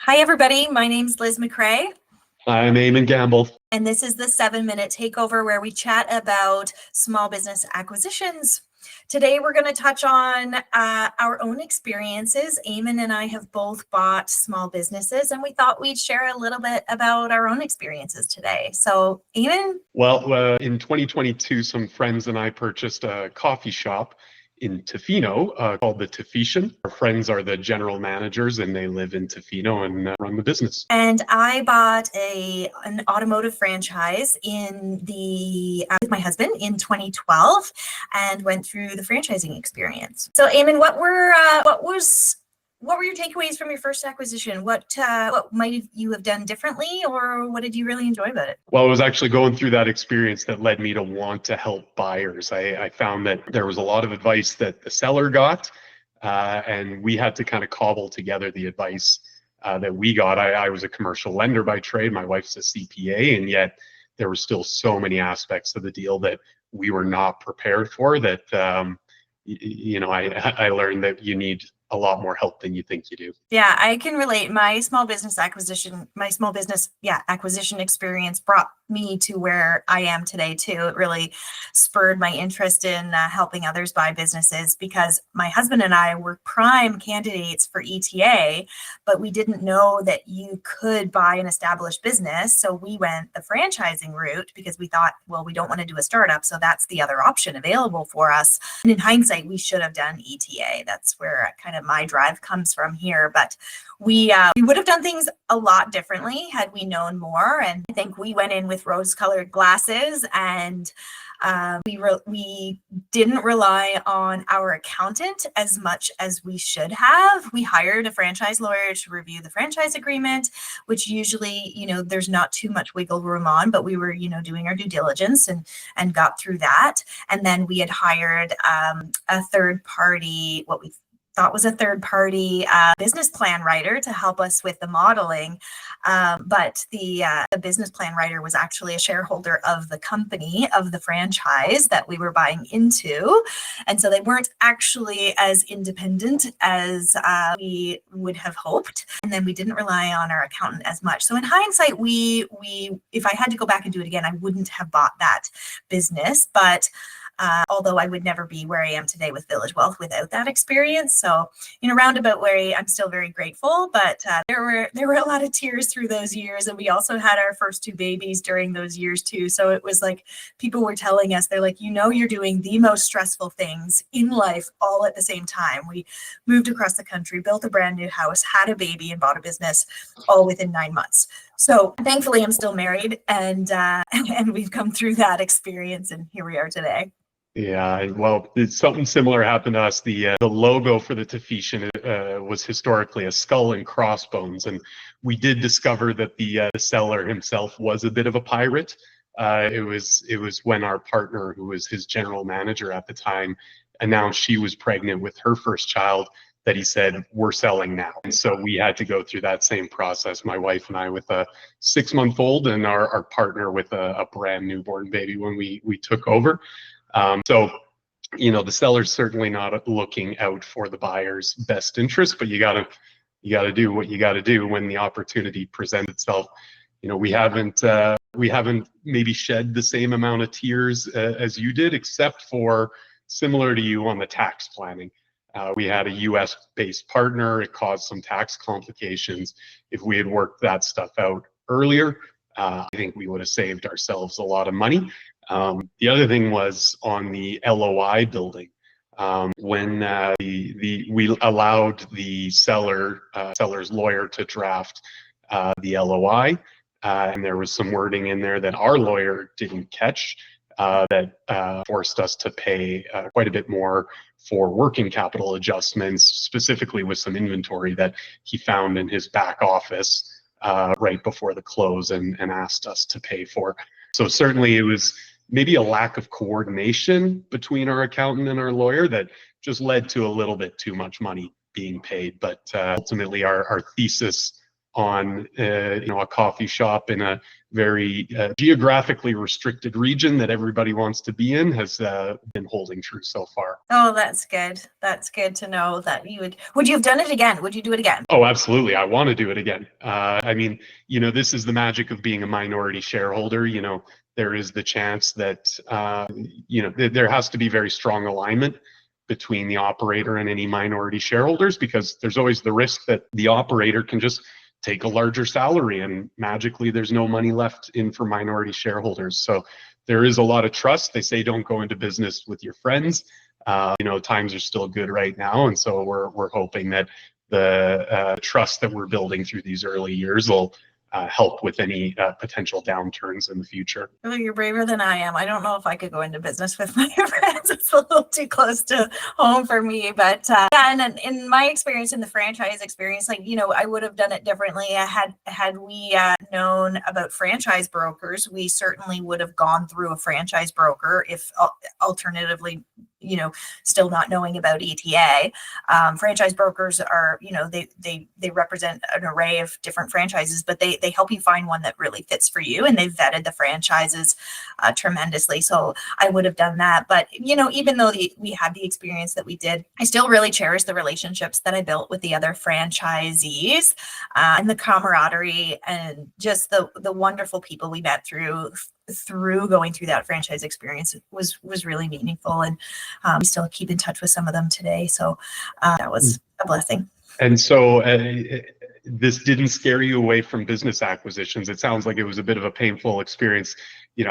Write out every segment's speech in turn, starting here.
Hi, everybody. My name's Liz McCrae, I'm Eamon Gamble. and this is the 7-minute takeover where we chat about small business acquisitions. Today, we're going to touch on our own experiences. Eamon and I have both bought small businesses, and we thought we'd share a little bit about our own experiences today. So, Eamon? Well, in 2022, some friends and I purchased a coffee shop in Tofino called the Tofetian. Our friends are the general managers, and they live in Tofino and run the business. And I bought an automotive franchise with my husband in 2012, and went through the franchising experience. So, Eamon, what were your takeaways from your first acquisition? What might you have done differently, or what did you really enjoy about it? Well, it was actually going through that experience that led me to want to help buyers. I found that there was a lot of advice that the seller got, and we had to kind of cobble together the advice that we got. I was a commercial lender by trade. My wife's a CPA, and yet there were still so many aspects of the deal that we were not prepared for. That I learned that you need a lot more help than you think you do. Yeah, I can relate. My small business acquisition experience brought me to where I am today too. It really spurred my interest in helping others buy businesses, because my husband and I were prime candidates for ETA, but we didn't know that you could buy an established business. So we went the franchising route because we thought, well, we don't want to do a startup, so that's the other option available for us. And in hindsight, we should have done ETA. That's where kind of my drive comes from here. But we would have done things a lot differently had we known more. And I think we went in with rose-colored glasses, and we didn't rely on our accountant as much as we should have. We hired a franchise lawyer to review the franchise agreement, which usually, there's not too much wiggle room on, but we were, doing our due diligence and got through that. And then we had hired a third party, what we thought was a third-party business plan writer to help us with the modeling. But the business plan writer was actually a shareholder of the company, of the franchise that we were buying into. And so they weren't actually as independent as we would have hoped. And then we didn't rely on our accountant as much. So in hindsight, if I had to go back and do it again, I wouldn't have bought that business. But although I would never be where I am today with Village Wealth without that experience. So, roundabout way, I'm still very grateful, but there were a lot of tears through those years. And we also had our first 2 babies during those years too. So it was like people were telling us, they're like, you're doing the most stressful things in life all at the same time. We moved across the country, built a brand new house, had a baby, and bought a business all within 9 months. So thankfully, I'm still married, and we've come through that experience, and here we are today. Yeah, well, something similar happened to us. The logo for the Tofetian was historically a skull and crossbones, and we did discover that the seller himself was a bit of a pirate. It was when our partner, who was his general manager at the time, announced she was pregnant with her first child, that he said, "We're selling now." And so we had to go through that same process, my wife and I with a 6-month-old, and our partner with a brand newborn baby when we took over. So, the seller's certainly not looking out for the buyer's best interest, but you gotta do what you gotta do when the opportunity presents itself. We haven't maybe shed the same amount of tears as you did, except for, similar to you, on the tax planning. We had a US-based partner. It caused some tax complications. If we had worked that stuff out earlier, I think we would have saved ourselves a lot of money. The other thing was on the LOI building. When we allowed the seller's lawyer to draft the LOI, and there was some wording in there that our lawyer didn't catch, that forced us to pay quite a bit more for working capital adjustments, specifically with some inventory that he found in his back office right before the close, and asked us to pay for. So certainly it was maybe a lack of coordination between our accountant and our lawyer that just led to a little bit too much money being paid. But ultimately, our thesis on a coffee shop in a very geographically restricted region that everybody wants to be in has been holding true so far. Oh, that's good. That's good to know that would you have done it again? Would you do it again? Oh, absolutely. I want to do it again. I mean, this is the magic of being a minority shareholder. There is the chance that, there has to be very strong alignment between the operator and any minority shareholders, because there's always the risk that the operator can just take a larger salary and magically there's no money left in for minority shareholders. So there is a lot of trust. They say don't go into business with your friends. Times are still good right now, and so we're hoping that the trust that we're building through these early years will help with any potential downturns in the future. Oh, you're braver than I am. I don't know if I could go into business with my friends. It's a little too close to home for me. But yeah, and in my experience, in the franchise experience, I would have done it differently. Had we known about franchise brokers, we certainly would have gone through a franchise broker. If alternatively, still not knowing about ETA. Franchise brokers are, they represent an array of different franchises, but they help you find one that really fits for you, and they've vetted the franchises tremendously. So I would have done that. But, even though we had the experience that we did, I still really cherish the relationships that I built with the other franchisees, and the camaraderie and just the wonderful people we met through going through that franchise experience was really meaningful, and we still keep in touch with some of them today. So that was a blessing. And so this didn't scare you away from business acquisitions. It sounds like it was a bit of a painful experience.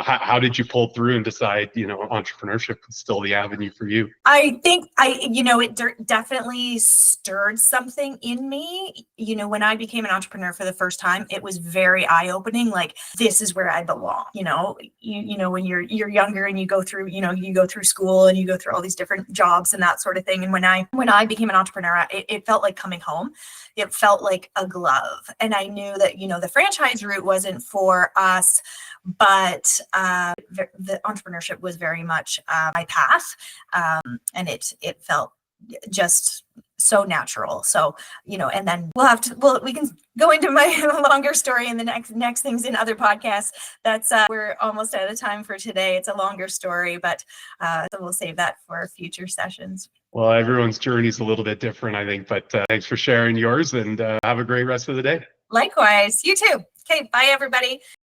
How did you pull through and decide, entrepreneurship was still the avenue for you? I think it definitely stirred something in me. When I became an entrepreneur for the first time, it was very eye-opening. Like, this is where I belong. When you're younger and you go through school and you go through all these different jobs and that sort of thing. And when I became an entrepreneur, it felt like coming home. It felt like a glove. And I knew that, the franchise route wasn't for us, but the entrepreneurship was very much my path. And it felt just so natural. So, and then we can go into my longer story in the next things in other podcasts. That's we're almost out of time for today. It's a longer story, but so we'll save that for future sessions. Well, everyone's journey is a little bit different, I think, but thanks for sharing yours, and have a great rest of the day. Likewise, you too. Okay, bye everybody.